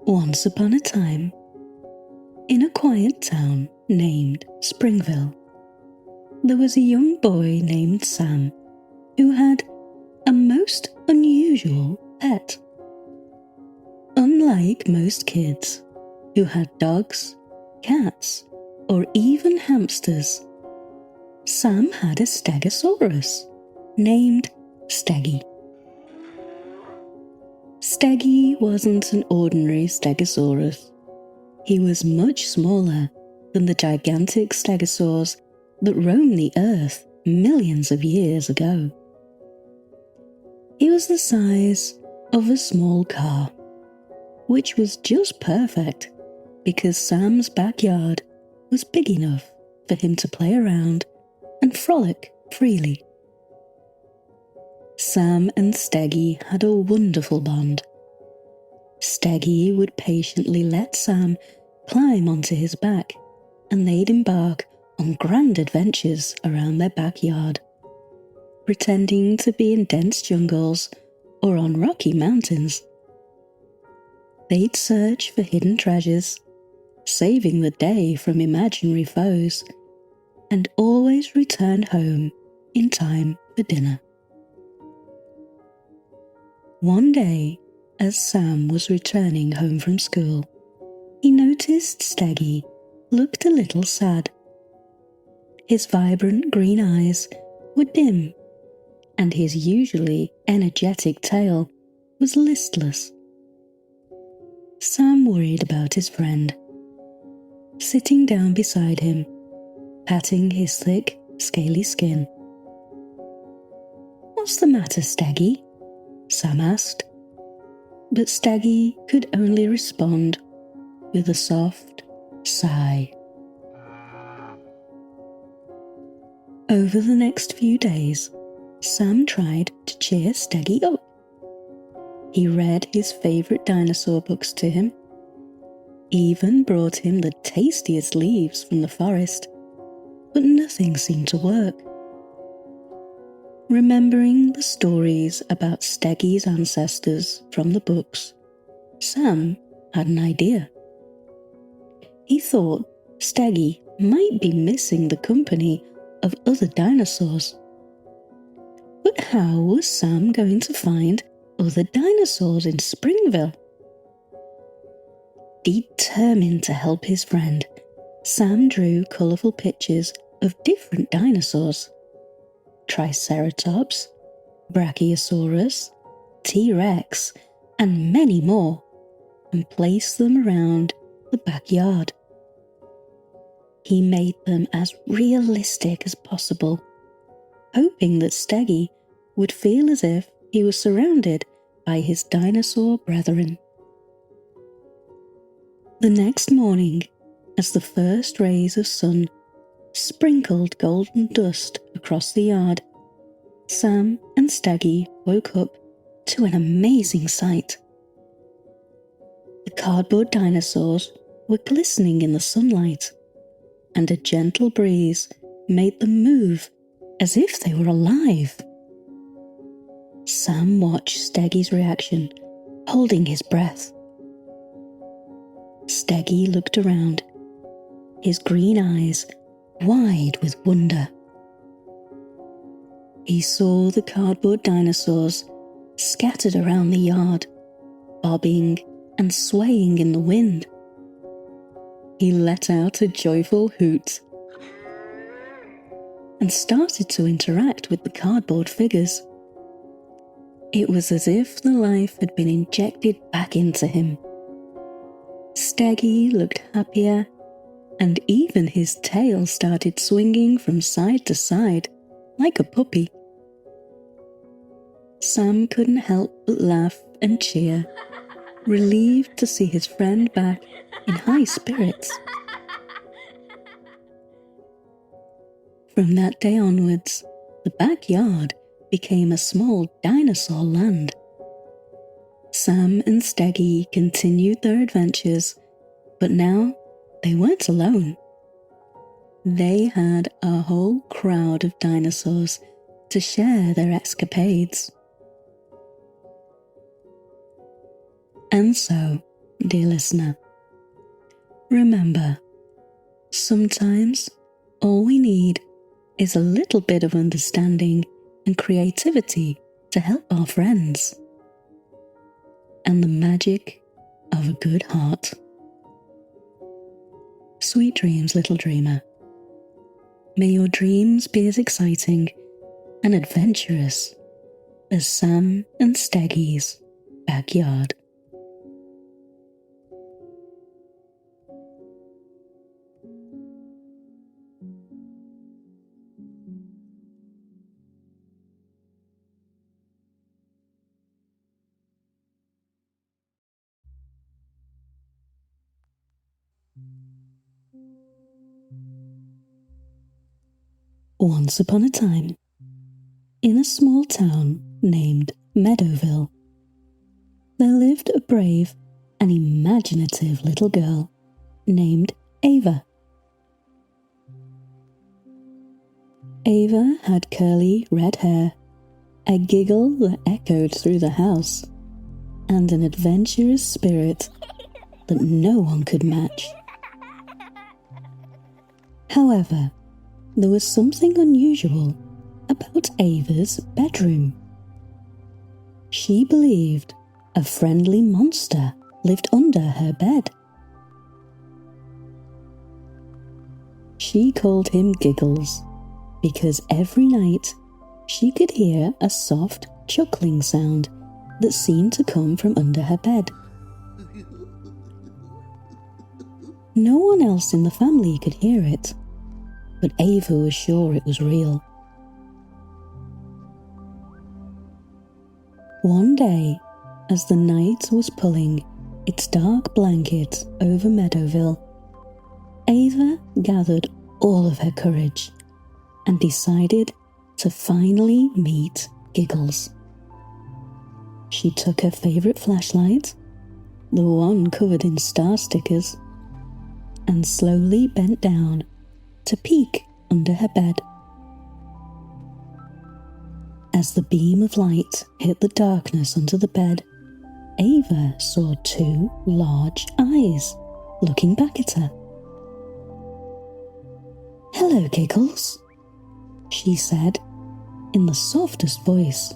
Once upon a time, in a quiet town named Springville, there was a young boy named Sam who had a most unusual pet. Unlike most kids who had dogs, cats, or even hamsters, Sam had a stegosaurus named Steggy. Steggy wasn't an ordinary stegosaurus. He was much smaller than the gigantic stegosaurs that roamed the earth millions of years ago. He was the size of a small car, which was just perfect because Sam's backyard was big enough for him to play around and frolic freely. Sam and Steggy had a wonderful bond. Steggy would patiently let Sam climb onto his back, and they'd embark on grand adventures around their backyard, pretending to be in dense jungles or on rocky mountains. They'd search for hidden treasures, saving the day from imaginary foes, and always return home in time for dinner. One day, as Sam was returning home from school, he noticed Steggy looked a little sad. His vibrant green eyes were dim, and his usually energetic tail was listless. Sam worried about his friend. Sitting down beside him, patting his thick, scaly skin. "What's the matter, Steggy?" Sam asked. But Steggy could only respond with a soft sigh. Over the next few days, Sam tried to cheer Steggy up. He read his favourite dinosaur books to him, even brought him the tastiest leaves from the forest, but nothing seemed to work. Remembering the stories about Steggy's ancestors from the books, Sam had an idea. He thought Steggy might be missing the company of other dinosaurs. But how was Sam going to find other dinosaurs in Springville? Determined to help his friend, Sam drew colourful pictures of different dinosaurs: Triceratops, Brachiosaurus, T-Rex, and many more, and placed them around the backyard. He made them as realistic as possible, hoping that Steggy would feel as if he was surrounded by his dinosaur brethren. The next morning, as the first rays of sun sprinkled golden dust across the yard, Sam and Steggy woke up to an amazing sight. The cardboard dinosaurs were glistening in the sunlight, and a gentle breeze made them move as if they were alive. Sam watched Steggy's reaction, holding his breath. Steggy looked around, his green eyes wide with wonder. He saw the cardboard dinosaurs scattered around the yard, bobbing and swaying in the wind. He let out a joyful hoot and started to interact with the cardboard figures. It was as if the life had been injected back into him. Steggy looked happier, and even his tail started swinging from side to side like a puppy. Sam couldn't help but laugh and cheer, relieved to see his friend back in high spirits. From that day onwards, the backyard became a small dinosaur land. Sam and Steggy continued their adventures, but now they weren't alone. They had a whole crowd of dinosaurs to share their escapades. And so, dear listener, remember, sometimes all we need is a little bit of understanding and creativity to help our friends, and the magic of a good heart. Sweet dreams, little dreamer. May your dreams be as exciting and adventurous as Sam and Steggy's backyard. Once upon a time, in a small town named Meadowville, there lived a brave and imaginative little girl named Ava. Ava had curly red hair, a giggle that echoed through the house, and an adventurous spirit that no one could match. However, there was something unusual about Ava's bedroom. She believed a friendly monster lived under her bed. She called him Giggles because every night she could hear a soft chuckling sound that seemed to come from under her bed. No one else in the family could hear it, but Ava was sure it was real. One day, as the night was pulling its dark blanket over Meadowville, Ava gathered all of her courage and decided to finally meet Giggles. She took her favourite flashlight, the one covered in star stickers, and slowly bent down to peek under her bed. As the beam of light hit the darkness under the bed, Ava saw two large eyes looking back at her. "Hello, Giggles," she said in the softest voice.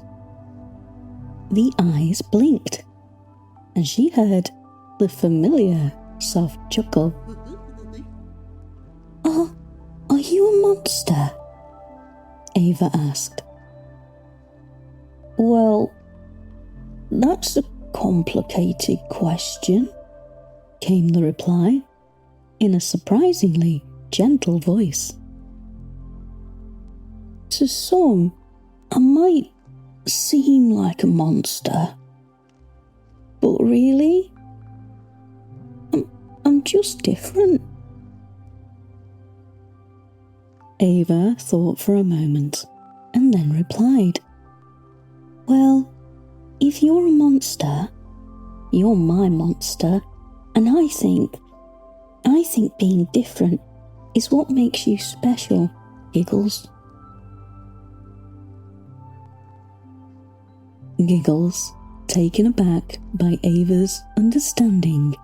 The eyes blinked, and she heard the familiar soft chuckle. Are you a monster?" Ava asked. "Well, that's a complicated question," came the reply, in a surprisingly gentle voice. "To some, I might seem like a monster, but really, I'm just different." Ava thought for a moment and then replied, "Well, if you're a monster, you're my monster, and I think being different is what makes you special, Giggles." Giggles, taken aback by Ava's understanding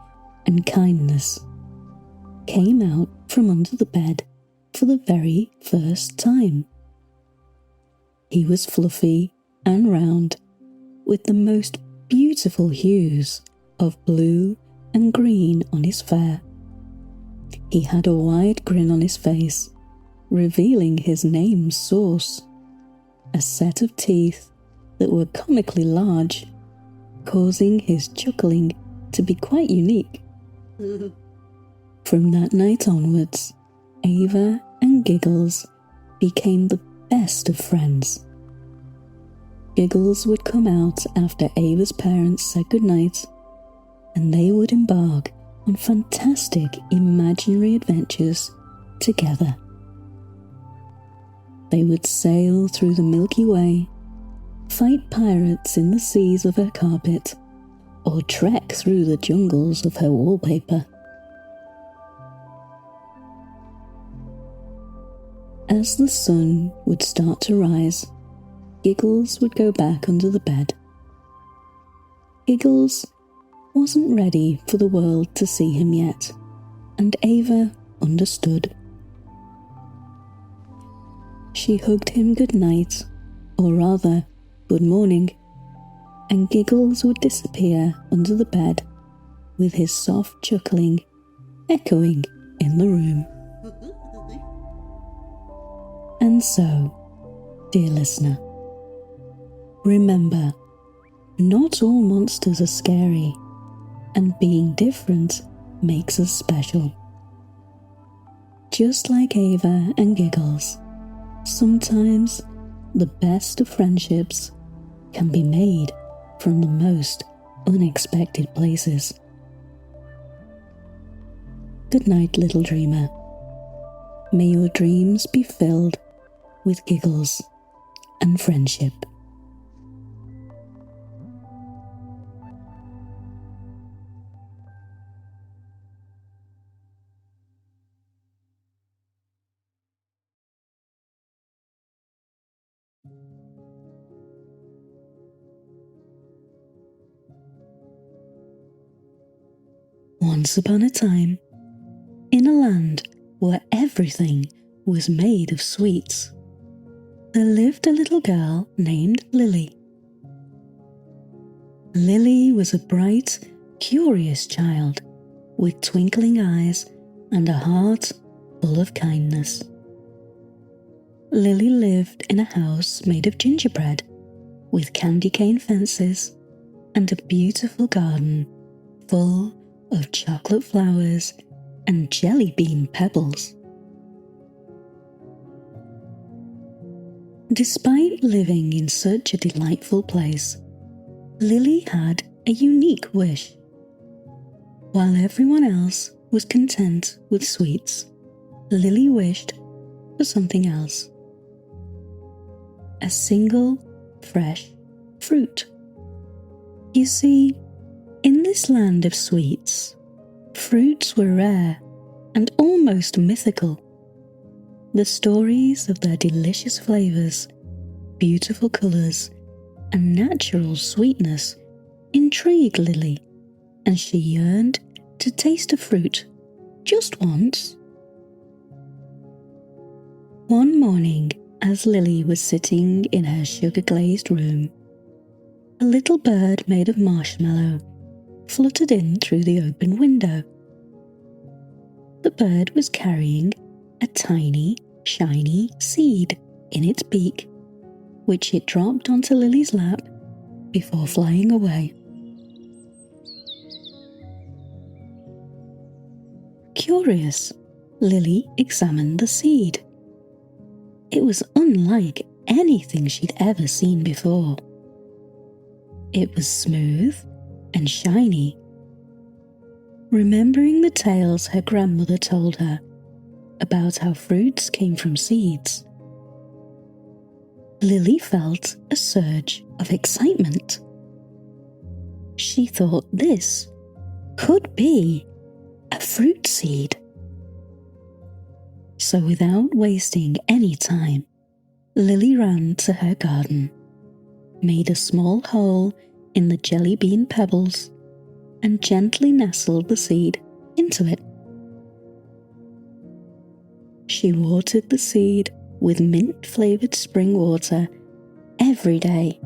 and kindness, came out from under the bed for the very first time. He was fluffy and round, with the most beautiful hues of blue and green on his fur. He had a wide grin on his face, revealing his name's source, a set of teeth that were comically large, causing his chuckling to be quite unique. From that night onwards, Ava and Giggles became the best of friends. Giggles would come out after Ava's parents said goodnight, and they would embark on fantastic imaginary adventures together. They would sail through the Milky Way, fight pirates in the seas of her carpet, or trek through the jungles of her wallpaper. As the sun would start to rise, Giggles would go back under the bed. Giggles wasn't ready for the world to see him yet, and Ava understood. She hugged him good night, or rather, good morning, and Giggles would disappear under the bed with his soft chuckling echoing in the room. And so, dear listener, remember, not all monsters are scary, and being different makes us special. Just like Ava and Giggles, sometimes the best of friendships can be made from the most unexpected places. Good night, little dreamer. May your dreams be filled with giggles and friendship. Once upon a time, in a land where everything was made of sweets, there lived a little girl named Lily. Lily was a bright, curious child with twinkling eyes and a heart full of kindness. Lily lived in a house made of gingerbread, with candy cane fences and a beautiful garden full of chocolate flowers and jelly bean pebbles. Despite living in such a delightful place, Lily had a unique wish. While everyone else was content with sweets, Lily wished for something else. A single, fresh fruit. You see, in this land of sweets, fruits were rare and almost mythical. The stories of their delicious flavours, beautiful colours, and natural sweetness intrigued Lily, and she yearned to taste a fruit just once. One morning, as Lily was sitting in her sugar-glazed room, a little bird made of marshmallow fluttered in through the open window. The bird was carrying a tiny, shiny seed in its beak, which it dropped onto Lily's lap before flying away. Curious, Lily examined the seed. It was unlike anything she'd ever seen before. It was smooth and shiny. Remembering the tales her grandmother told her about how fruits came from seeds, Lily felt a surge of excitement. She thought this could be a fruit seed. So without wasting any time, Lily ran to her garden, made a small hole in the jelly bean pebbles, and gently nestled the seed into it. She watered the seed with mint-flavoured spring water every day,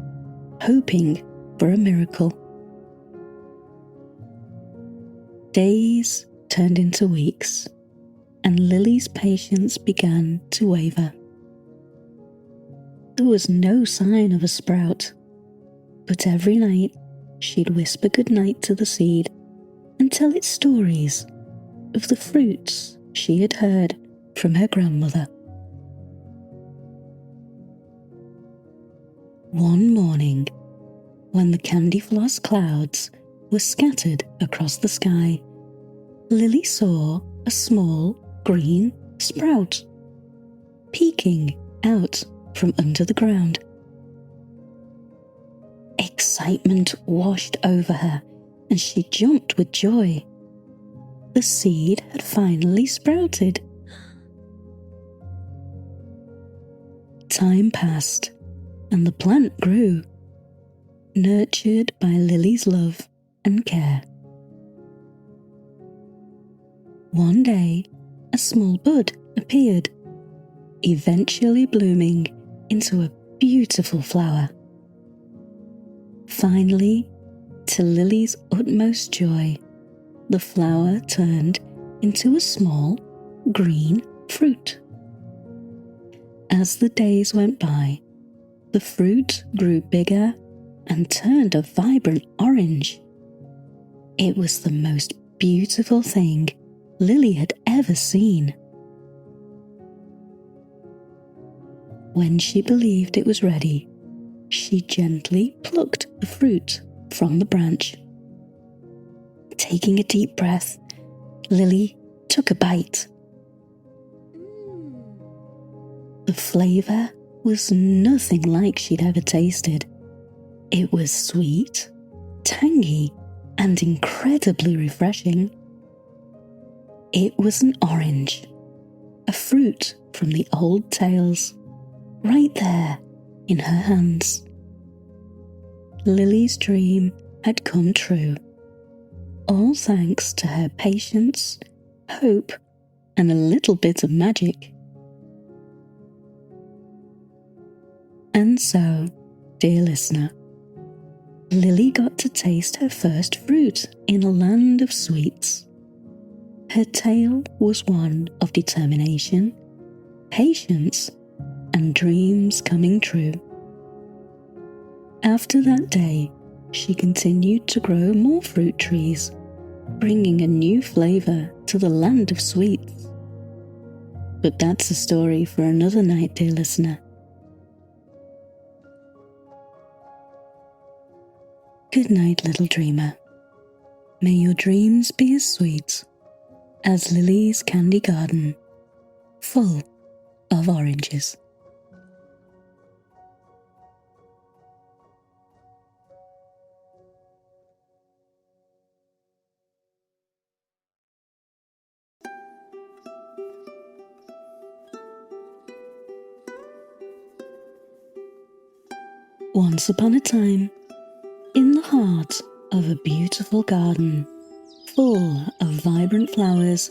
hoping for a miracle. Days turned into weeks, and Lily's patience began to waver. There was no sign of a sprout, but every night she'd whisper goodnight to the seed and tell it stories of the fruits she had heard from her grandmother. One morning, when the candy floss clouds were scattered across the sky, Lily saw a small green sprout peeking out from under the ground. Excitement washed over her, and she jumped with joy. The seed had finally sprouted. Time passed, and the plant grew, nurtured by Lily's love and care. One day, a small bud appeared, eventually blooming into a beautiful flower. Finally, to Lily's utmost joy, the flower turned into a small, green fruit. As the days went by, the fruit grew bigger and turned a vibrant orange. It was the most beautiful thing Lily had ever seen. When she believed it was ready, she gently plucked the fruit from the branch. Taking a deep breath, Lily took a bite. The flavour was nothing like she'd ever tasted. It was sweet, tangy, and incredibly refreshing. It was an orange, a fruit from the old tales, right there in her hands. Lily's dream had come true, all thanks to her patience, hope, and a little bit of magic. And so, dear listener, Lily got to taste her first fruit in a land of sweets. Her tale was one of determination, patience, and dreams coming true. After that day, she continued to grow more fruit trees, bringing a new flavour to the land of sweets. But that's a story for another night, dear listener. Good night, little dreamer. May your dreams be as sweet as Lily's candy garden, full of oranges. Once upon a time, in the heart of a beautiful garden, full of vibrant flowers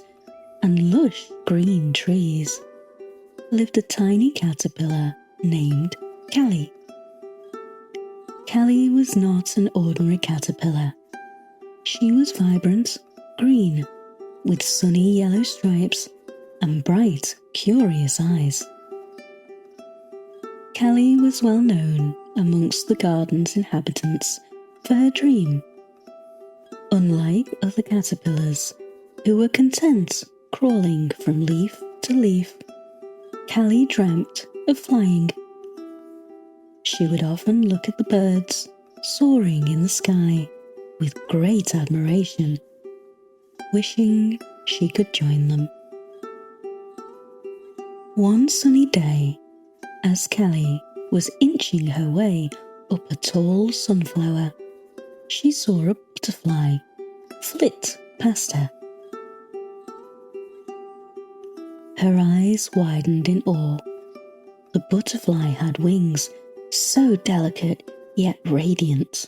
and lush green trees, lived a tiny caterpillar named Callie. Callie was not an ordinary caterpillar. She was vibrant, green, with sunny yellow stripes and bright, curious eyes. Callie was well known amongst the garden's inhabitants for her dream. Unlike other caterpillars who were content crawling from leaf to leaf, Callie dreamt of flying. She would often look at the birds soaring in the sky with great admiration, wishing she could join them. One sunny day, as Callie was inching her way up a tall sunflower, she saw a butterfly flit past her. Her eyes widened in awe. The butterfly had wings so delicate yet radiant,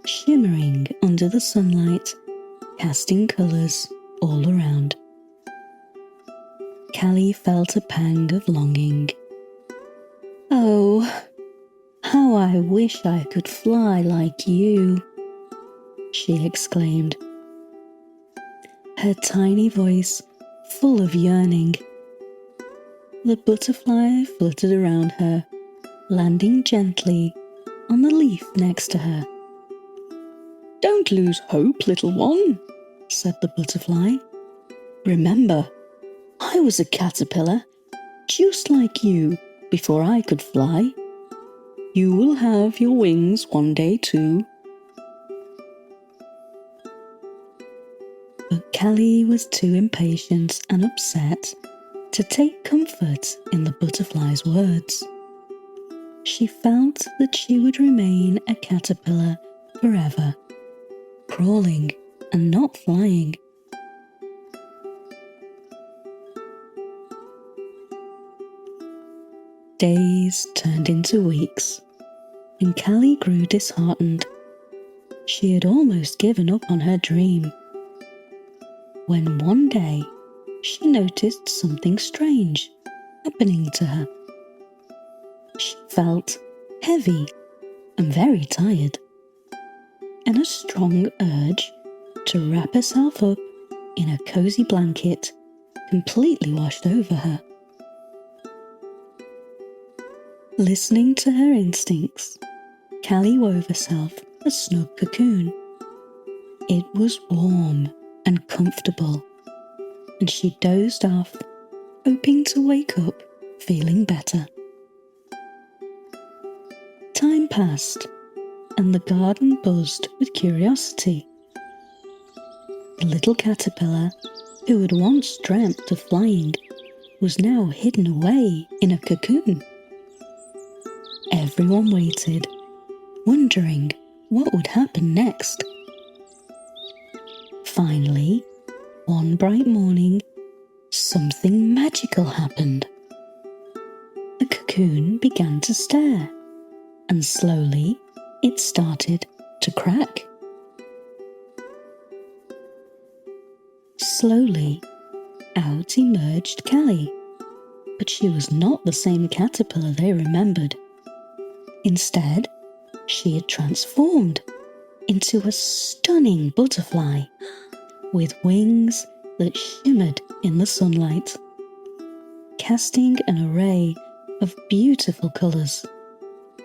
shimmering under the sunlight, casting colours all around. Callie felt a pang of longing. "Oh, how I wish I could fly like you," she exclaimed, her tiny voice full of yearning. The butterfly fluttered around her, landing gently on the leaf next to her. "Don't lose hope, little one," said the butterfly. "Remember, I was a caterpillar, just like you, before I could fly. You will have your wings one day too." But Callie was too impatient and upset to take comfort in the butterfly's words. She felt that she would remain a caterpillar forever, crawling and not flying. Days turned into weeks, and Callie grew disheartened. She had almost given up on her dream, when one day she noticed something strange happening to her. She felt heavy and very tired, and a strong urge to wrap herself up in a cozy blanket completely washed over her. Listening to her instincts, Callie wove herself a snug cocoon. It was warm and comfortable, and she dozed off, hoping to wake up feeling better. Time passed, and the garden buzzed with curiosity. The little caterpillar, who had once dreamt of flying, was now hidden away in a cocoon. Everyone waited, wondering what would happen next. Finally, one bright morning, something magical happened. The cocoon began to stir, and slowly it started to crack. Slowly, out emerged Callie, but she was not the same caterpillar they remembered. Instead, she had transformed into a stunning butterfly with wings that shimmered in the sunlight, casting an array of beautiful colours,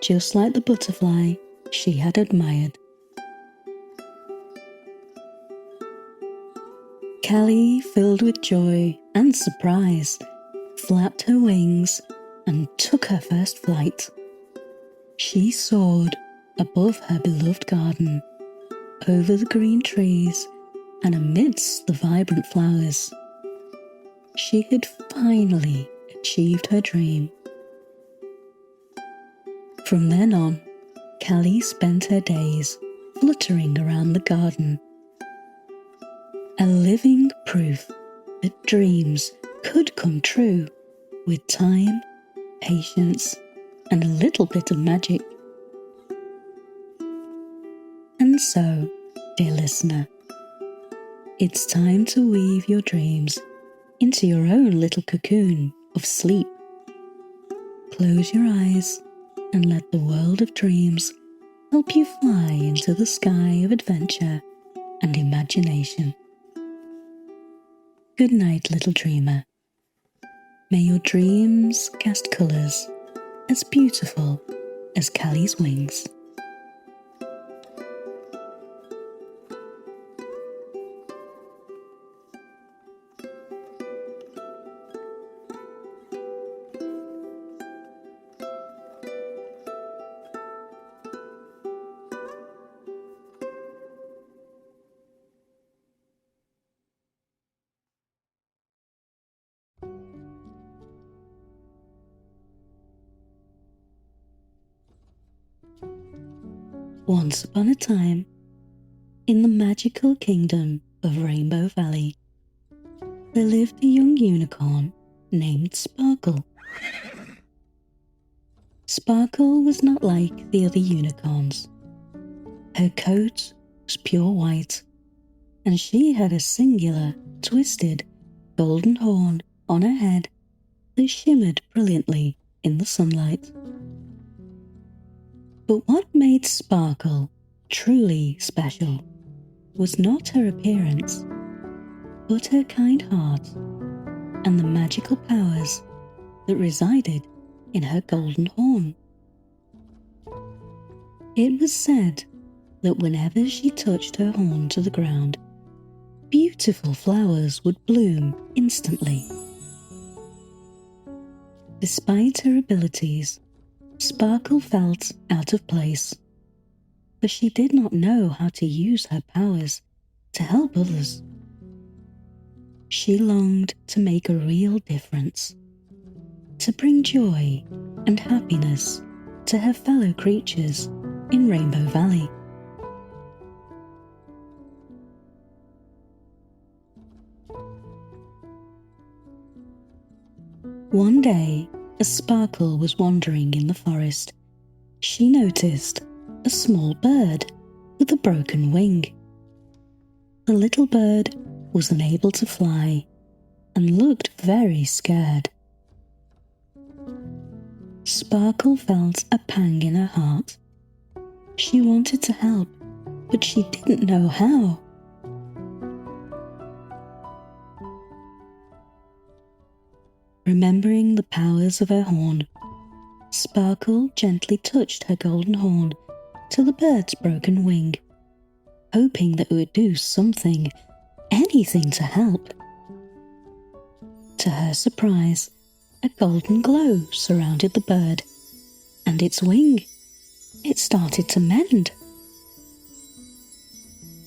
just like the butterfly she had admired. Callie, filled with joy and surprise, flapped her wings and took her first flight. She soared above her beloved garden, over the green trees and amidst the vibrant flowers. She had finally achieved her dream. From then on, Callie spent her days fluttering around the garden, a living proof that dreams could come true with time, patience, and a little bit of magic. And so, dear listener, it's time to weave your dreams into your own little cocoon of sleep. Close your eyes and let the world of dreams help you fly into the sky of adventure and imagination. Good night, little dreamer. May your dreams cast colours as beautiful as Callie's wings. Once upon a time, in the magical kingdom of Rainbow Valley, there lived a young unicorn named Sparkle. Sparkle was not like the other unicorns. Her coat was pure white, and she had a singular, twisted, golden horn on her head that shimmered brilliantly in the sunlight. But what made Sparkle truly special was not her appearance, but her kind heart and the magical powers that resided in her golden horn. It was said that whenever she touched her horn to the ground, beautiful flowers would bloom instantly. Despite her abilities, Sparkle felt out of place, but she did not know how to use her powers to help others. She longed to make a real difference, to bring joy and happiness to her fellow creatures in Rainbow Valley. One day, as Sparkle was wandering in the forest, she noticed a small bird with a broken wing. The little bird was unable to fly and looked very scared. Sparkle felt a pang in her heart. She wanted to help, but she didn't know how. Remembering the powers of her horn, Sparkle gently touched her golden horn to the bird's broken wing, hoping that it would do something, anything to help. To her surprise, a golden glow surrounded the bird, and its wing, it started to mend.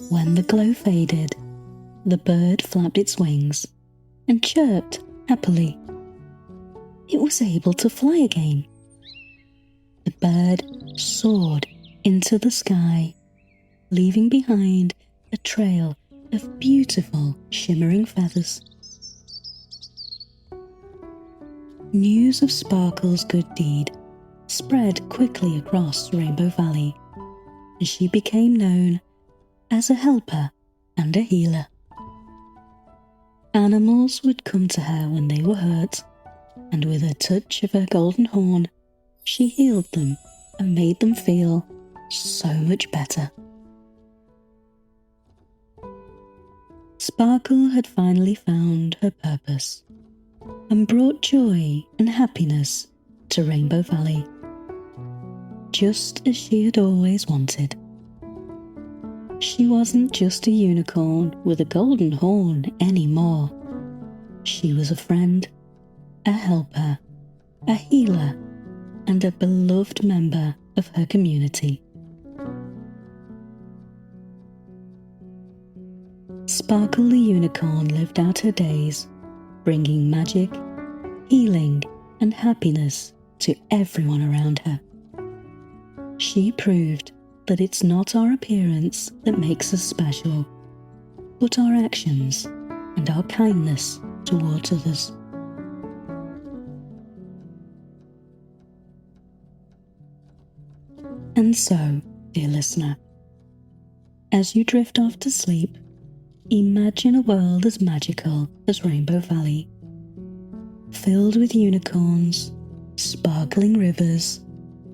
When the glow faded, the bird flapped its wings and chirped happily. It was able to fly again. The bird soared into the sky, leaving behind a trail of beautiful shimmering feathers. News of Sparkle's good deed spread quickly across Rainbow Valley, and she became known as a helper and a healer. Animals would come to her when they were hurt, and with a touch of her golden horn, she healed them and made them feel so much better. Sparkle had finally found her purpose and brought joy and happiness to Rainbow Valley, just as she had always wanted. She wasn't just a unicorn with a golden horn anymore. She was a friend, a helper, a healer, and a beloved member of her community. Sparkle the unicorn lived out her days, bringing magic, healing, and happiness to everyone around her. She proved that it's not our appearance that makes us special, but our actions and our kindness towards others. And so, dear listener, as you drift off to sleep, imagine a world as magical as Rainbow Valley, filled with unicorns, sparkling rivers,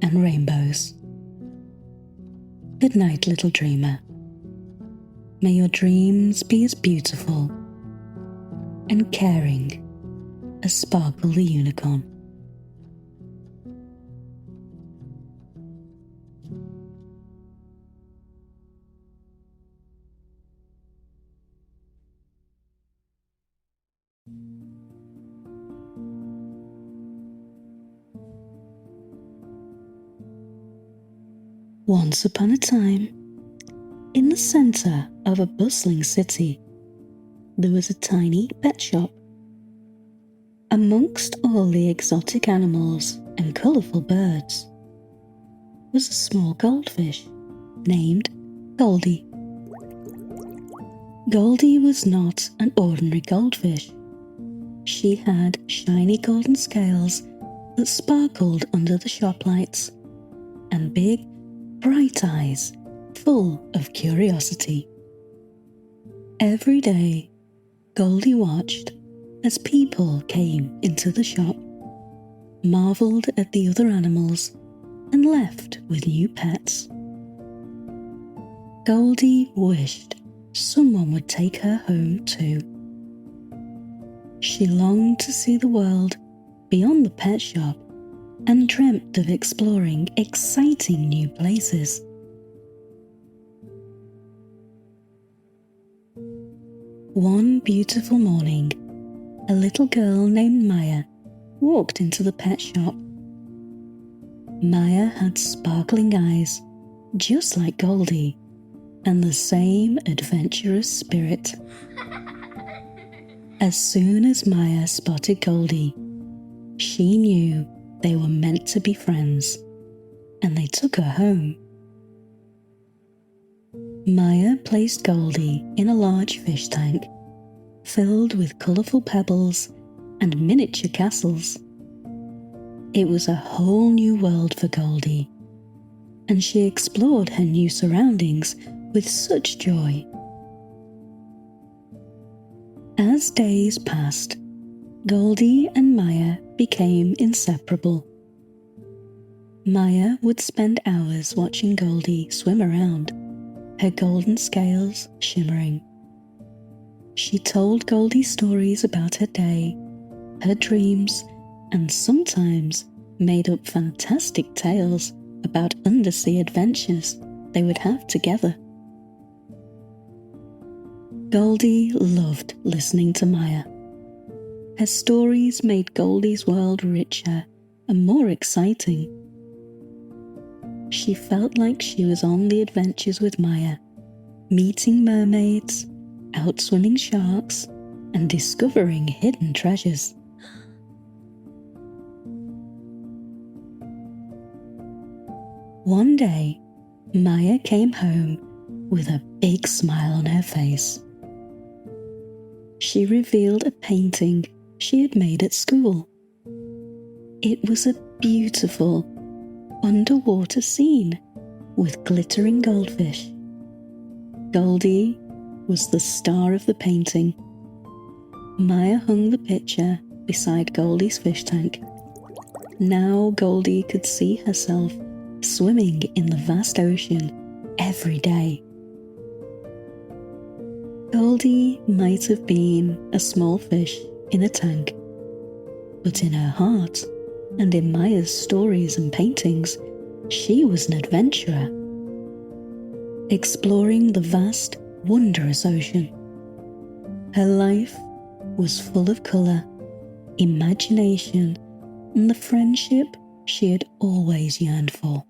and rainbows. Good night, little dreamer. May your dreams be as beautiful and caring as Sparkle the unicorn. Once upon a time, in the centre of a bustling city, there was a tiny pet shop. Amongst all the exotic animals and colourful birds was a small goldfish named Goldie. Goldie was not an ordinary goldfish. She had shiny golden scales that sparkled under the shop lights, and big, bright eyes full of curiosity. Every day, Goldie watched as people came into the shop, marvelled at the other animals, and left with new pets. Goldie wished someone would take her home too. She longed to see the world beyond the pet shop and dreamt of exploring exciting new places. One beautiful morning, a little girl named Maya walked into the pet shop. Maya had sparkling eyes, just like Goldie, and the same adventurous spirit. As soon as Maya spotted Goldie, she knew they were meant to be friends, and they took her home. Maya placed Goldie in a large fish tank, filled with colourful pebbles and miniature castles. It was a whole new world for Goldie, and she explored her new surroundings with such joy. As days passed, Goldie and Maya became inseparable. Maya would spend hours watching Goldie swim around, her golden scales shimmering. She told Goldie stories about her day, her dreams, and sometimes made up fantastic tales about undersea adventures they would have together. Goldie loved listening to Maya. Her stories made Goldie's world richer and more exciting. She felt like she was on the adventures with Maya, meeting mermaids, outswimming sharks, and discovering hidden treasures. One day, Maya came home with a big smile on her face. She revealed a painting she had made at school. It was a beautiful underwater scene with glittering goldfish. Goldie was the star of the painting. Maya hung the picture beside Goldie's fish tank. Now Goldie could see herself swimming in the vast ocean every day. Goldie might have been a small fish in a tank, but in her heart and in Maya's stories and paintings, she was an adventurer, exploring the vast, wondrous ocean. Her life was full of colour, imagination, and the friendship she had always yearned for.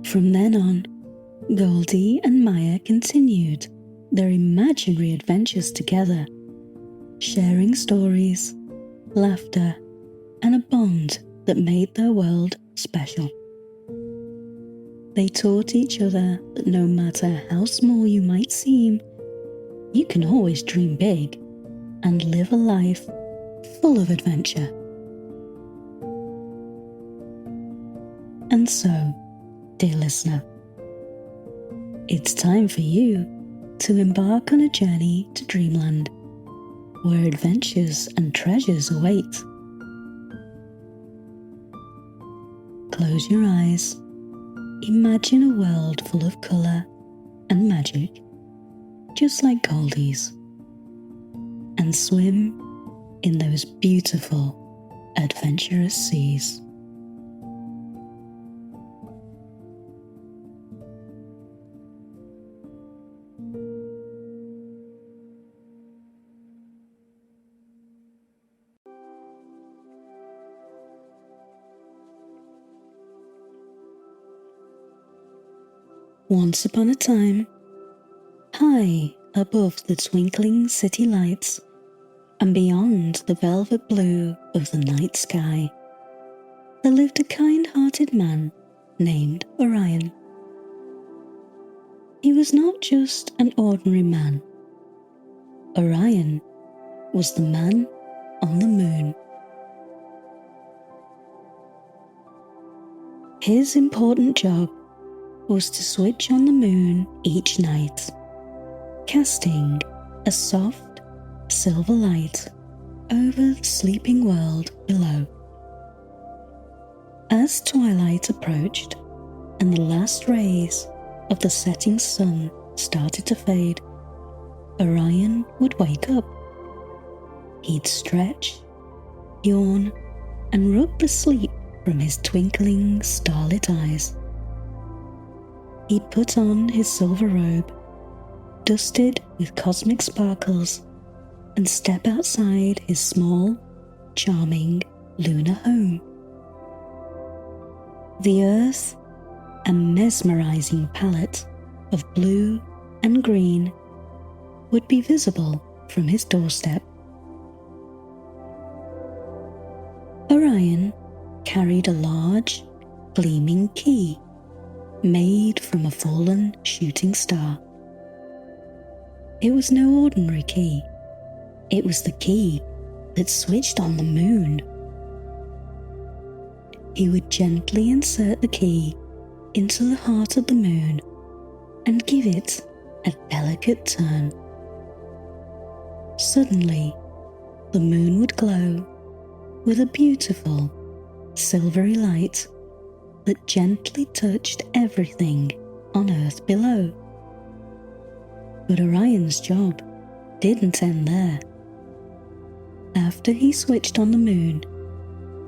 From then on, Goldie and Maya continued their imaginary adventures together, sharing stories, laughter, and a bond that made their world special. They taught each other that no matter how small you might seem, you can always dream big and live a life full of adventure. And so, dear listener, it's time for you to embark on a journey to dreamland, where adventures and treasures await. Close your eyes, imagine a world full of colour and magic, just like Goldie's, and swim in those beautiful, adventurous seas. Once upon a time, high above the twinkling city lights and beyond the velvet blue of the night sky, there lived a kind-hearted man named Orian. He was not just an ordinary man. Orian was the man on the moon. His important job was to switch on the moon each night, casting a soft, silver light over the sleeping world below. As twilight approached and the last rays of the setting sun started to fade, Orian would wake up. He'd stretch, yawn, and rub the sleep from his twinkling, starlit eyes. He'd put on his silver robe, dusted with cosmic sparkles, and step outside his small, charming lunar home. The earth, a mesmerizing palette of blue and green, would be visible from his doorstep. Orian carried a large, gleaming key made from a fallen shooting star. It was no ordinary key. It was the key that switched on the moon. He would gently insert the key into the heart of the moon and give it a delicate turn. Suddenly, the moon would glow with a beautiful, silvery light that gently touched everything on Earth below. But Orion's job didn't end there. After he switched on the moon,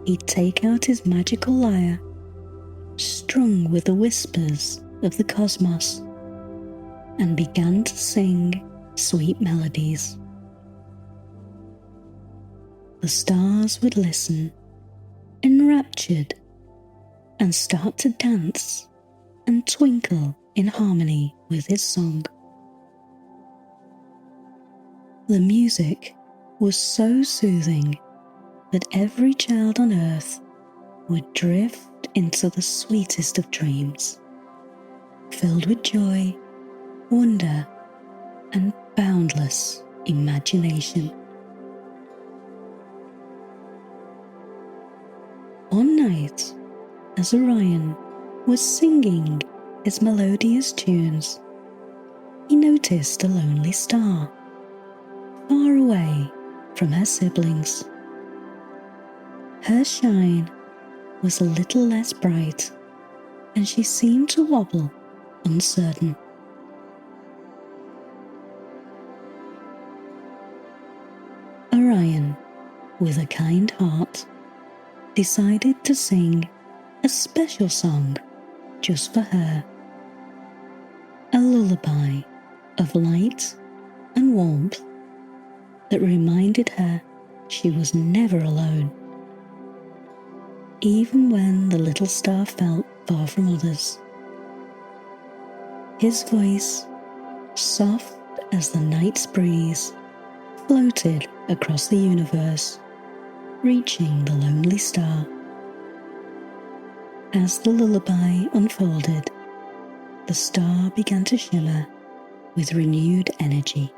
he'd take out his magical lyre, strung with the whispers of the cosmos, and began to sing sweet melodies. The stars would listen, enraptured, and start to dance and twinkle in harmony with his song. The music was so soothing that every child on Earth would drift into the sweetest of dreams, filled with joy, wonder, and boundless imagination. One night, as Orion was singing his melodious tunes, he noticed a lonely star, far away from her siblings. Her shine was a little less bright, and she seemed to wobble, uncertain. Orion, with a kind heart, decided to sing a special song just for her. A lullaby of light and warmth that reminded her she was never alone, even when the little star felt far from others. His voice, soft as the night's breeze, floated across the universe, reaching the lonely star. As the lullaby unfolded, the star began to shimmer with renewed energy.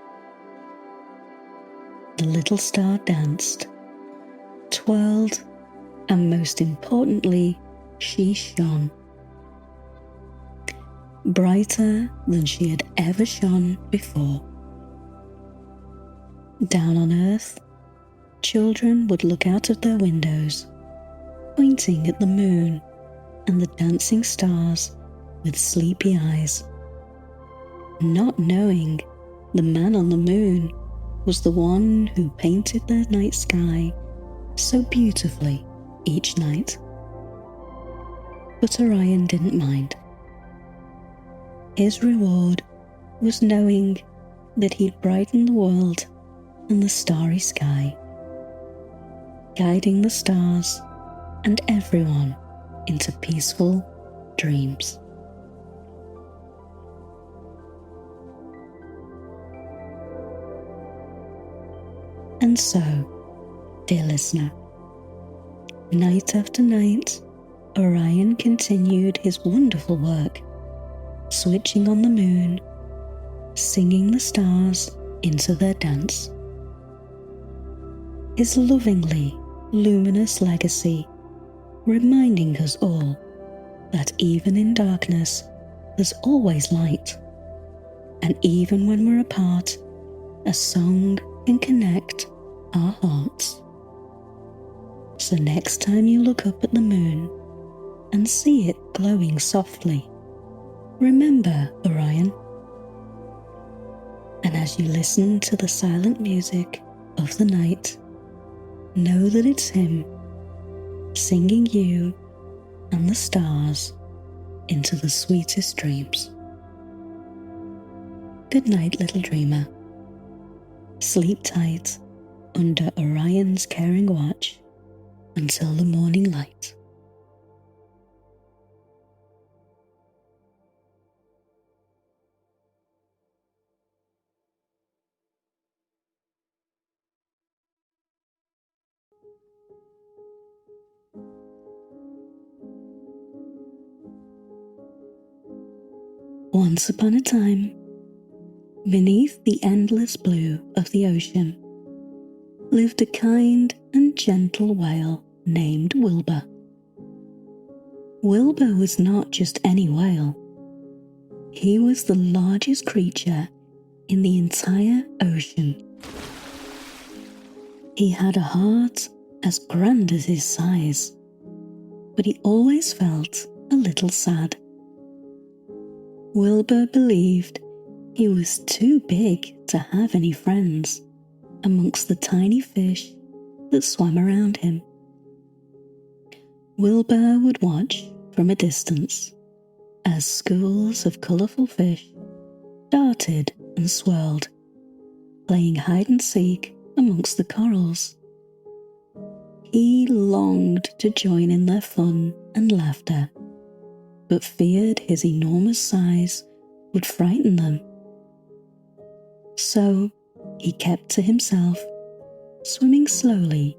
The little star danced, twirled, and most importantly, she shone. Brighter than she had ever shone before. Down on Earth, children would look out of their windows, pointing at the moon and the dancing stars with sleepy eyes, not knowing the man on the moon was the one who painted their night sky so beautifully each night. But Orion didn't mind. His reward was knowing that he'd brighten the world and the starry sky, guiding the stars and everyone into peaceful dreams. And so, dear listener, night after night, Orion continued his wonderful work, switching on the moon, singing the stars into their dance. His lovingly luminous legacy, reminding us all that even in darkness, there's always light, and even when we're apart, a song can connect our hearts. So next time you look up at the moon and see it glowing softly, remember Orion. And as you listen to the silent music of the night, know that it's him singing you and the stars into the sweetest dreams. Good night, little dreamer. Sleep tight under Orion's caring watch until the morning light. Once upon a time, beneath the endless blue of the ocean, lived a kind and gentle whale named Wilbur. Wilbur was not just any whale. He was the largest creature in the entire ocean. He had a heart as grand as his size, but he always felt a little sad. Wilbur believed he was too big to have any friends amongst the tiny fish that swam around him. Wilbur would watch from a distance as schools of colourful fish darted and swirled, playing hide and seek amongst the corals. He longed to join in their fun and laughter, but feared his enormous size would frighten them. So he kept to himself, swimming slowly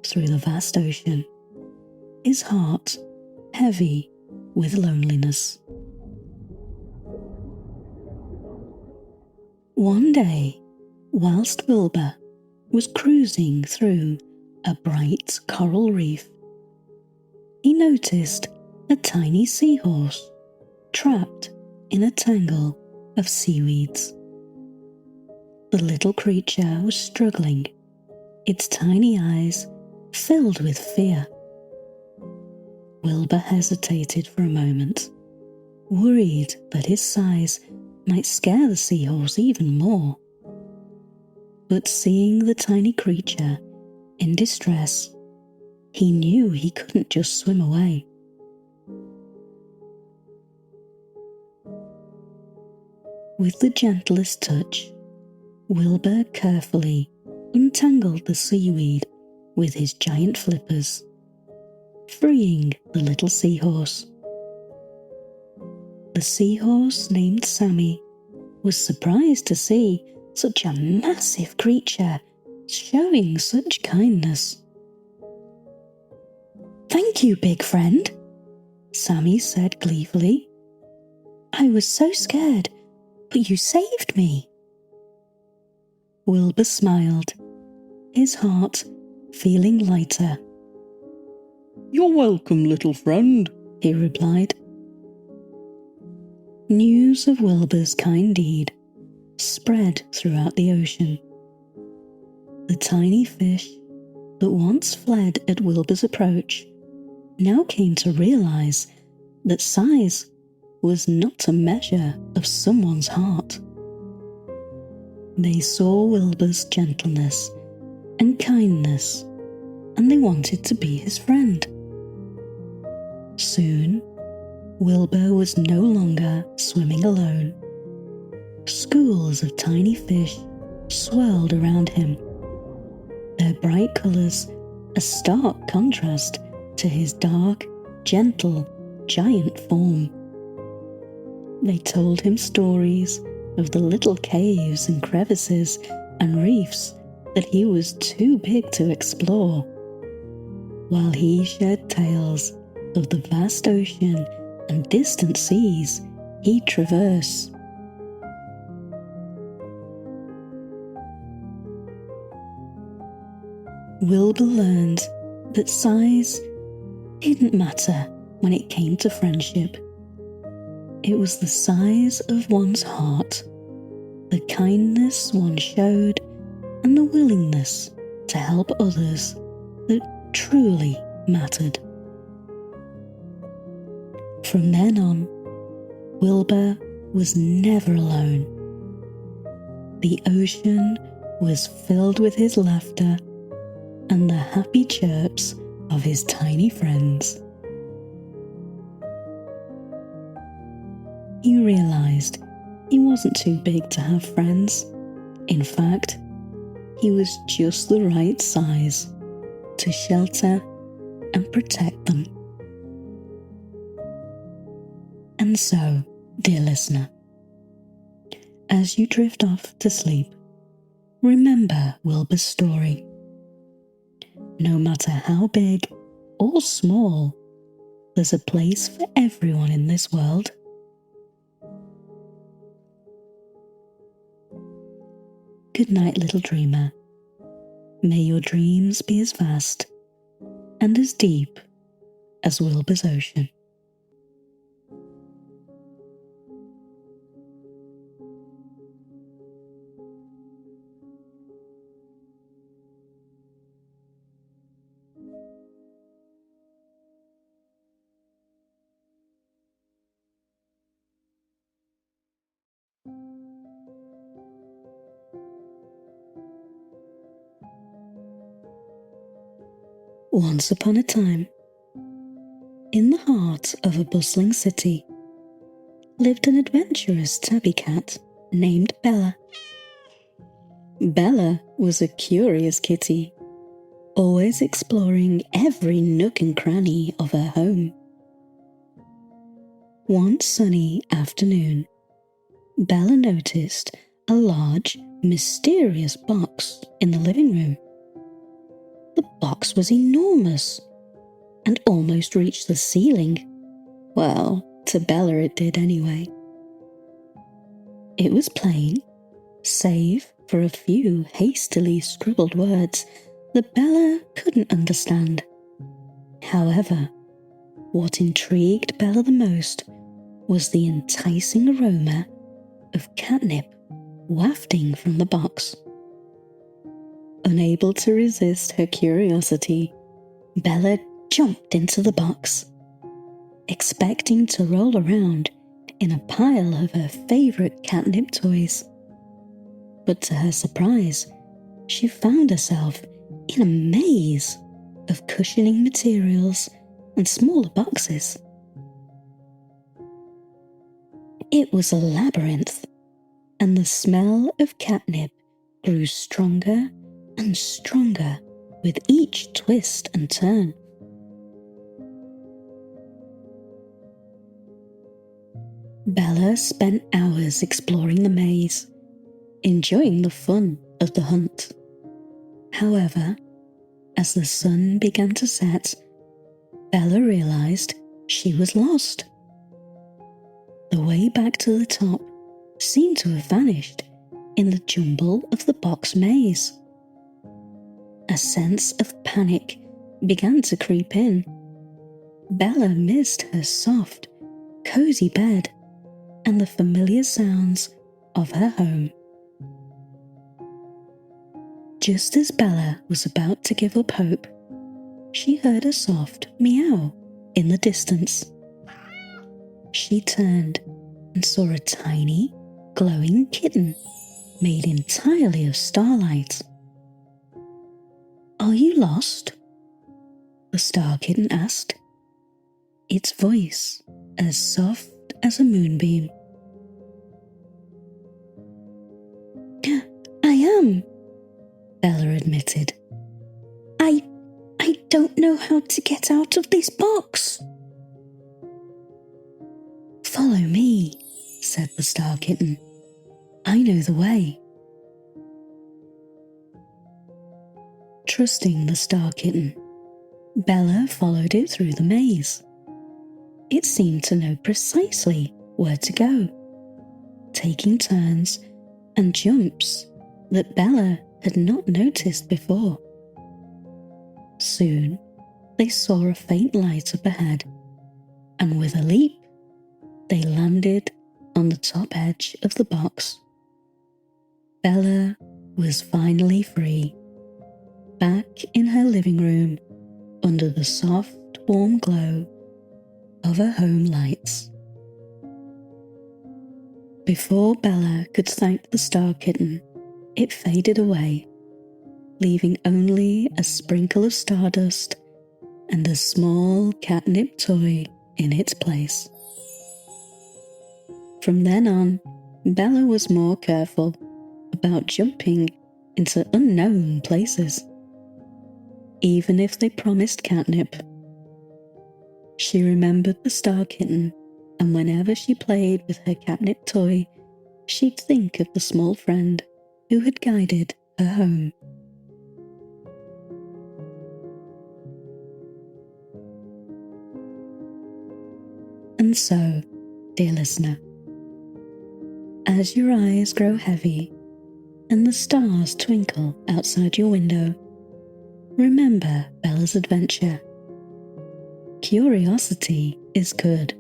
through the vast ocean, his heart heavy with loneliness. One day, whilst Wilbur was cruising through a bright coral reef, he noticed a tiny seahorse trapped in a tangle of seaweeds. The little creature was struggling, its tiny eyes filled with fear. Wilbur hesitated for a moment, worried that his size might scare the seahorse even more. But seeing the tiny creature in distress, he knew he couldn't just swim away. With the gentlest touch, Wilbur carefully untangled the seaweed with his giant flippers, freeing the little seahorse. The seahorse, named Sammy, was surprised to see such a massive creature showing such kindness. "Thank you, big friend," Sammy said gleefully. "I was so scared, but you saved me." Wilbur smiled, his heart feeling lighter. "You're welcome, little friend," he replied. News of Wilbur's kind deed spread throughout the ocean. The tiny fish that once fled at Wilbur's approach now came to realize that size was not a measure of someone's heart. They saw Wilbur's gentleness and kindness, and they wanted to be his friend. Soon, Wilbur was no longer swimming alone. Schools of tiny fish swirled around him, their bright colours a stark contrast to his dark, gentle, giant form. They told him stories of the little caves and crevices and reefs that he was too big to explore, while he shared tales of the vast ocean and distant seas he'd traverse. Wilbur learned that size didn't matter when it came to friendship. It was the size of one's heart, the kindness one showed, and the willingness to help others that truly mattered. From then on, Wilbur was never alone. The ocean was filled with his laughter and the happy chirps of his tiny friends. He realized he wasn't too big to have friends. In fact, he was just the right size to shelter and protect them. And so, dear listener, as you drift off to sleep, remember Wilbur's story. No matter how big or small, there's a place for everyone in this world. Good night, little dreamer. May your dreams be as vast and as deep as Wilbur's ocean. Once upon a time, in the heart of a bustling city, lived an adventurous tabby cat named Bella. Bella was a curious kitty, always exploring every nook and cranny of her home. One sunny afternoon, Bella noticed a large, mysterious box in the living room. The box was enormous and almost reached the ceiling. Well, to Bella it did anyway. It was plain, save for a few hastily scribbled words that Bella couldn't understand. However, what intrigued Bella the most was the enticing aroma of catnip wafting from the box. Unable to resist her curiosity, Bella jumped into the box, expecting to roll around in a pile of her favourite catnip toys. But to her surprise, she found herself in a maze of cushioning materials and smaller boxes. It was a labyrinth, and the smell of catnip grew stronger and stronger with each twist and turn. Bella spent hours exploring the maze, enjoying the fun of the hunt. However, as the sun began to set, Bella realized she was lost. The way back to the top seemed to have vanished in the jumble of the box maze. A sense of panic began to creep in. Bella missed her soft, cozy bed and the familiar sounds of her home. Just as Bella was about to give up hope, she heard a soft meow in the distance. She turned and saw a tiny, glowing kitten made entirely of starlight. "Are you lost?" the star kitten asked, its voice as soft as a moonbeam. "I am," Bella admitted. I don't know how to get out of this box." "Follow me," said the star kitten. "I know the way." Trusting the star kitten, Bella followed it through the maze. It seemed to know precisely where to go, taking turns and jumps that Bella had not noticed before. Soon, they saw a faint light up ahead, and with a leap, they landed on the top edge of the box. Bella was finally free, back in her living room under the soft, warm glow of her home lights. Before Bella could thank the star kitten, it faded away, leaving only a sprinkle of stardust and a small catnip toy in its place. From then on, Bella was more careful about jumping into unknown places, even if they promised catnip. She remembered the star kitten, and whenever she played with her catnip toy, she'd think of the small friend who had guided her home. And so, dear listener, as your eyes grow heavy and the stars twinkle outside your window, remember Bella's adventure. Curiosity is good,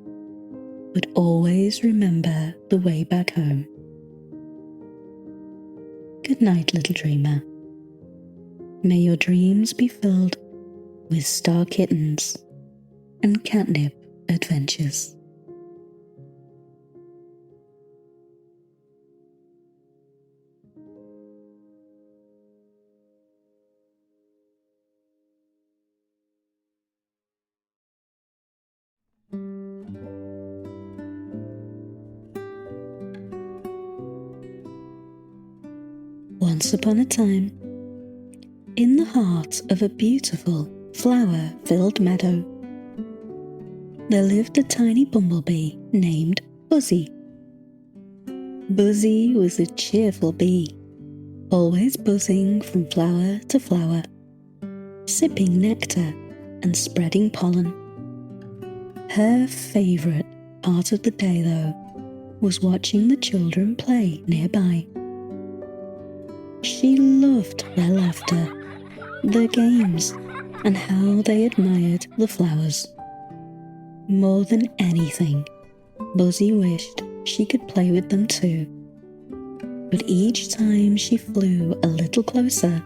but always remember the way back home. Good night, little dreamer. May your dreams be filled with star kittens and catnip adventures. Once upon a time, in the heart of a beautiful, flower-filled meadow, there lived a tiny bumblebee named Buzzy. Buzzy was a cheerful bee, always buzzing from flower to flower, sipping nectar and spreading pollen. Her favourite part of the day, though, was watching the children play nearby. She loved their laughter, their games, and how they admired the flowers. More than anything, Buzzy wished she could play with them too. But each time she flew a little closer,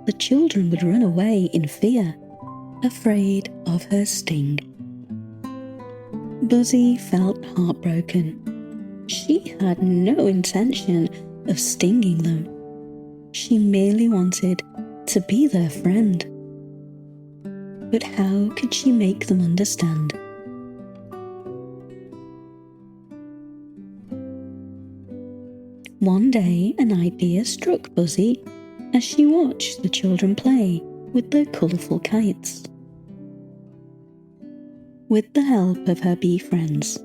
the children would run away in fear, afraid of her sting. Buzzy felt heartbroken. She had no intention of stinging them. She merely wanted to be their friend. But how could she make them understand? One day an idea struck Buzzy as she watched the children play with their colourful kites. With the help of her bee friends,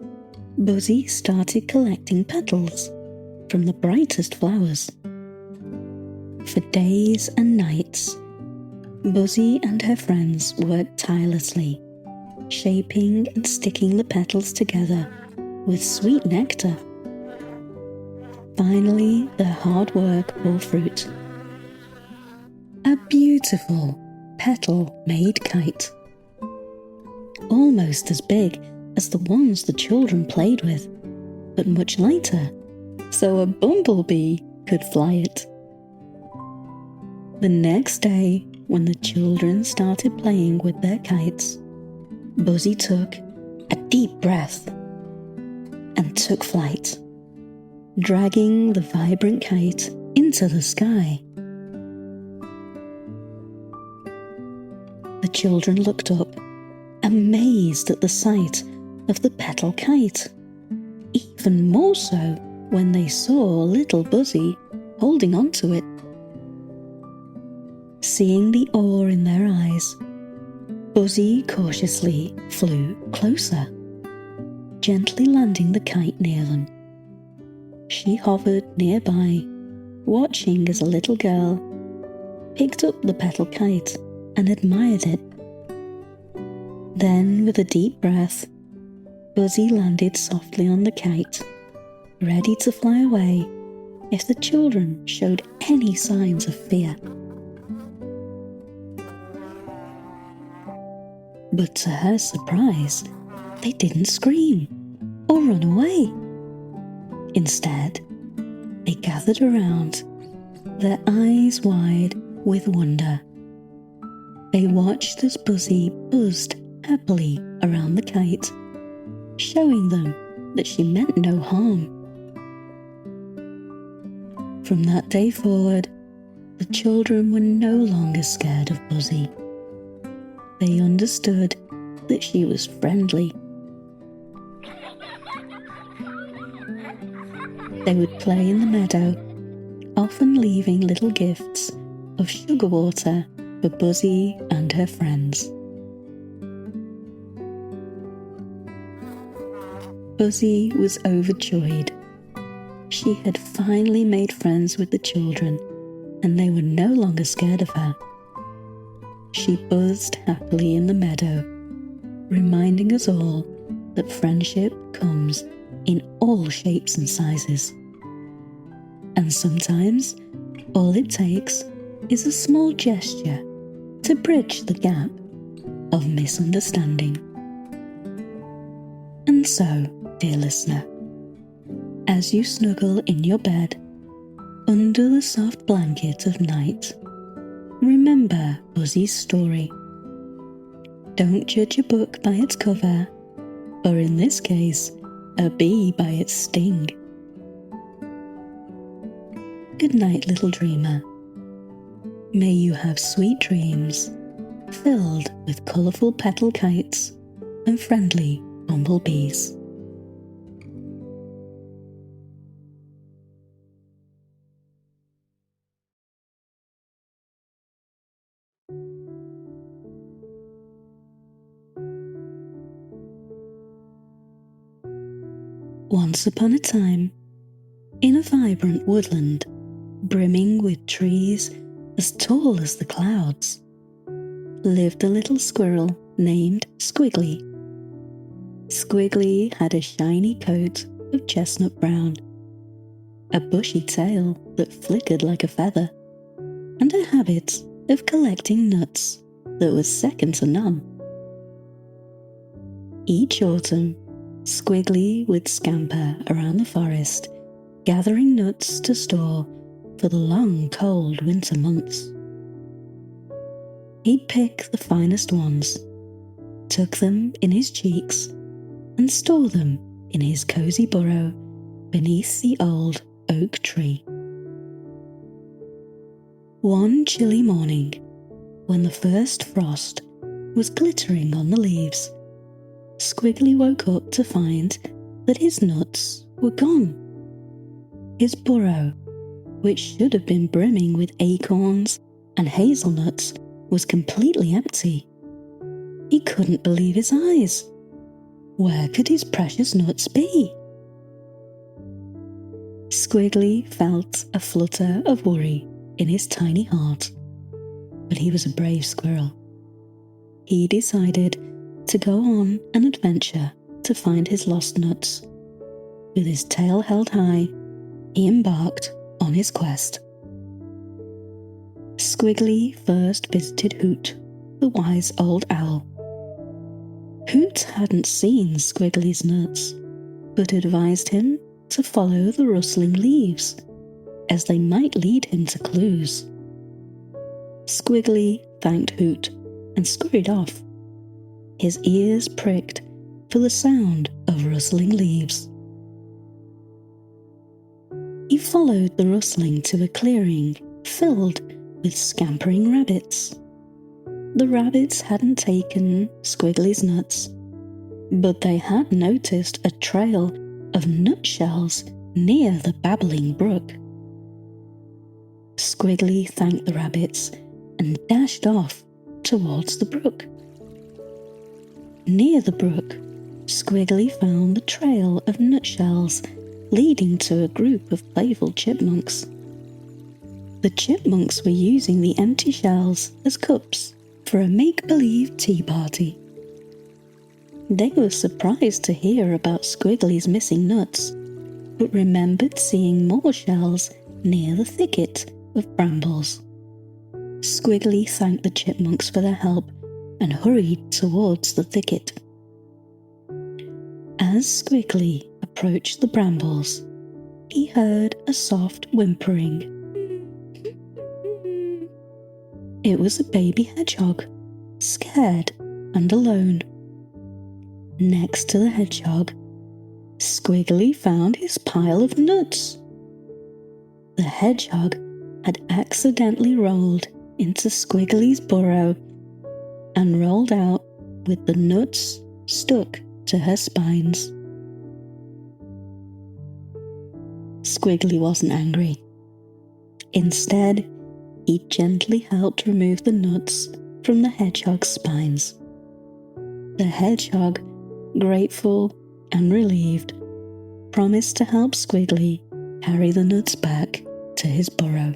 Buzzy started collecting petals from the brightest flowers. For days and nights, Buzzy and her friends worked tirelessly, shaping and sticking the petals together with sweet nectar. Finally, their hard work bore fruit. A beautiful petal-made kite, almost as big as the ones the children played with, but much lighter, so a bumblebee could fly it. The next day, when the children started playing with their kites, Buzzy took a deep breath and took flight, dragging the vibrant kite into the sky. The children looked up, amazed at the sight of the petal kite, even more so when they saw little Buzzy holding onto it. Seeing the awe in their eyes, Buzzy cautiously flew closer, gently landing the kite near them. She hovered nearby, watching as a little girl picked up the petal kite and admired it. Then, with a deep breath, Buzzy landed softly on the kite, ready to fly away if the children showed any signs of fear. But to her surprise, they didn't scream or run away. Instead, they gathered around, their eyes wide with wonder. They watched as Buzzy buzzed happily around the kite, showing them that she meant no harm. From that day forward, the children were no longer scared of Buzzy. They understood that she was friendly. They would play in the meadow, often leaving little gifts of sugar water for Buzzy and her friends. Buzzy was overjoyed. She had finally made friends with the children, and they were no longer scared of her. She buzzed happily in the meadow, reminding us all that friendship comes in all shapes and sizes. And sometimes all it takes is a small gesture to to bridge the gap of misunderstanding. And so, dear listener, as you snuggle in your bed under the soft blanket of night, remember Buzzy's story. Don't judge a book by its cover, or in this case, a bee by its sting. Good night, little dreamer. May you have sweet dreams, filled with colourful petal kites and friendly bumblebees. Once upon a time, in a vibrant woodland, brimming with trees as tall as the clouds, lived a little squirrel named Squiggly. Squiggly had a shiny coat of chestnut brown, a bushy tail that flickered like a feather, and a habit of collecting nuts that was second to none. Each autumn, Squiggly would scamper around the forest, gathering nuts to store for the long, cold winter months. He'd pick the finest ones, tuck them in his cheeks, and store them in his cozy burrow beneath the old oak tree. One chilly morning, when the first frost was glittering on the leaves, Squiggly woke up to find that his nuts were gone. His burrow, which should have been brimming with acorns and hazelnuts, was completely empty. He couldn't believe his eyes. Where could his precious nuts be? Squiggly felt a flutter of worry in his tiny heart, but he was a brave squirrel. He decided to go on an adventure to find his lost nuts. With his tail held high, he embarked on his quest. Squiggly first visited Hoot, the wise old owl. Hoot hadn't seen Squiggly's nuts, but advised him to follow the rustling leaves, as they might lead him to clues. Squiggly thanked Hoot and scurried off, his ears pricked for the sound of rustling leaves. He followed the rustling to a clearing filled with scampering rabbits. The rabbits hadn't taken Squiggly's nuts, but they had noticed a trail of nutshells near the babbling brook. Squiggly thanked the rabbits and dashed off towards the brook. Near the brook, Squiggly found the trail of nutshells leading to a group of playful chipmunks. The chipmunks were using the empty shells as cups for a make-believe tea party. They were surprised to hear about Squiggly's missing nuts, but remembered seeing more shells near the thicket of brambles. Squiggly thanked the chipmunks for their help and hurried towards the thicket. As Squiggly approached the brambles, he heard a soft whimpering. It was a baby hedgehog, scared and alone. Next to the hedgehog, Squiggly found his pile of nuts. The hedgehog had accidentally rolled into Squiggly's burrow and rolled out with the nuts stuck to her spines. Squiggly wasn't angry. Instead, he gently helped remove the nuts from the hedgehog's spines. The hedgehog, grateful and relieved, promised to help Squiggly carry the nuts back to his burrow.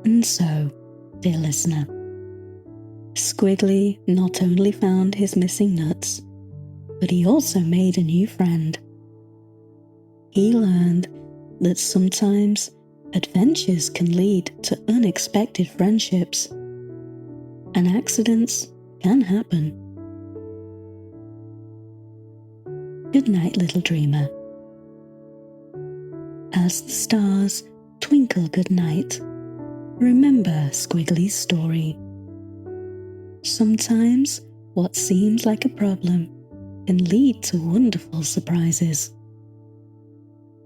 And so, dear listener, Squiggly not only found his missing nuts, but he also made a new friend. He learned that sometimes Adventures can lead to unexpected friendships, and accidents can happen. Good night, little dreamer. As the stars twinkle good night, remember Squiggly's story. Sometimes what seems like a problem can lead to wonderful surprises.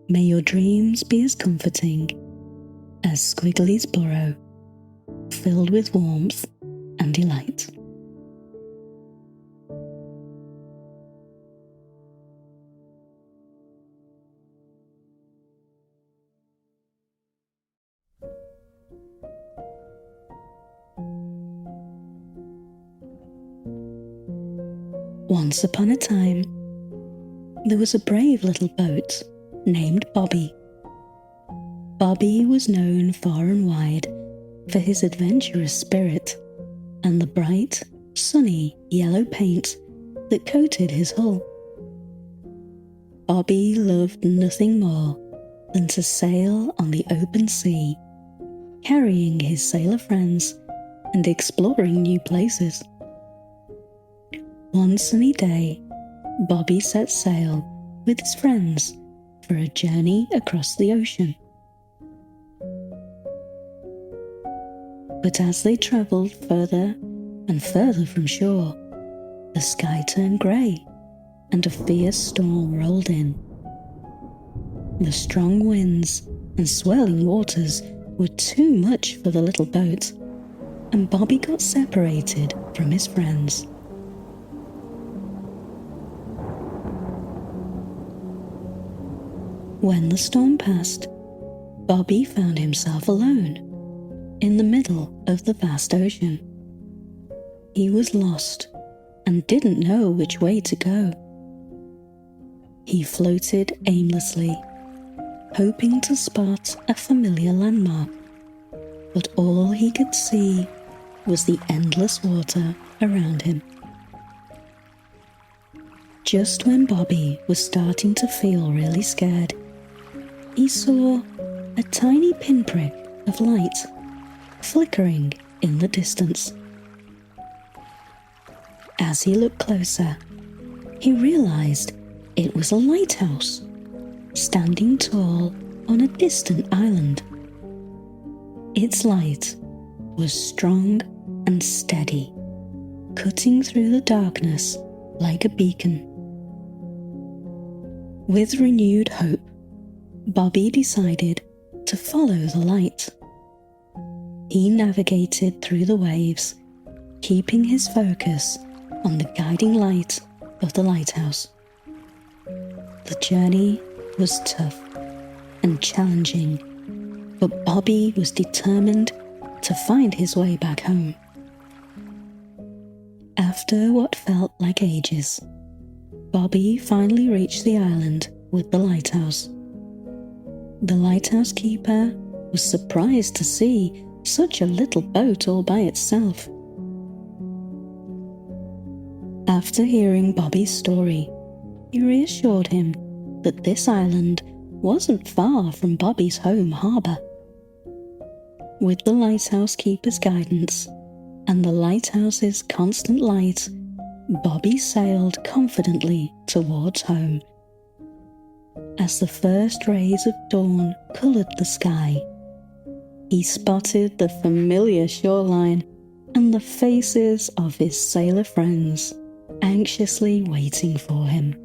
May your dreams be as comforting as Squiggly's burrow, filled with warmth and delight. Once upon a time, there was a brave little boat named Bobby. Bobby was known far and wide for his adventurous spirit and the bright, sunny yellow paint that coated his hull. Bobby loved nothing more than to sail on the open sea, carrying his sailor friends and exploring new places. One sunny day, Bobby set sail with his friends for a journey across the ocean. But as they travelled further and further from shore, the sky turned grey and a fierce storm rolled in. The strong winds and swirling waters were too much for the little boat, and Bobby got separated from his friends. When the storm passed, Bobby found himself alone in the middle of the vast ocean. He was lost and didn't know which way to go. He floated aimlessly, hoping to spot a familiar landmark, but all he could see was the endless water around him. Just when Bobby was starting to feel really scared, he saw a tiny pinprick of light flickering in the distance. As he looked closer, he realized it was a lighthouse, standing tall on a distant island. Its light was strong and steady, cutting through the darkness like a beacon. With renewed hope, Bobby decided to follow the light. He navigated through the waves, keeping his focus on the guiding light of the lighthouse. The journey was tough and challenging, but Bobby was determined to find his way back home. After what felt like ages, Bobby finally reached the island with the lighthouse. The lighthouse keeper was surprised to see such a little boat all by itself. After hearing Bobby's story, he reassured him that this island wasn't far from Bobby's home harbour. With the lighthouse keeper's guidance and the lighthouse's constant light, Bobby sailed confidently towards home. As the first rays of dawn coloured the sky, he spotted the familiar shoreline and the faces of his sailor friends anxiously waiting for him.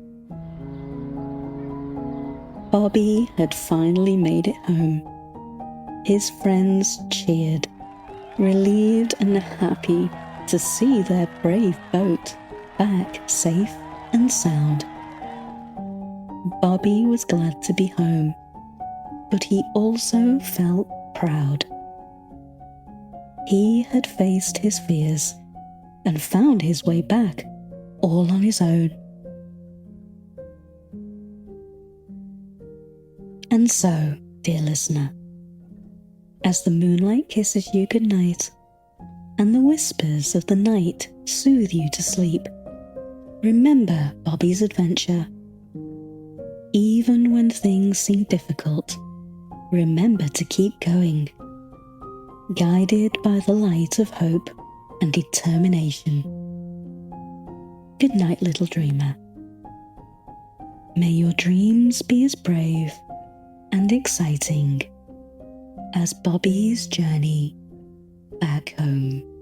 Bobby had finally made it home. His friends cheered, relieved and happy to see their brave boat back safe and sound. Bobby was glad to be home, but he also felt proud. He had faced his fears and found his way back all on his own. And so, dear listener, as the moonlight kisses you goodnight and the whispers of the night soothe you to sleep, remember Bobby's adventure. Even when things seem difficult, remember to keep going, guided by the light of hope and determination. Good night, little dreamer. May your dreams be as brave and exciting as Bobby's journey back home.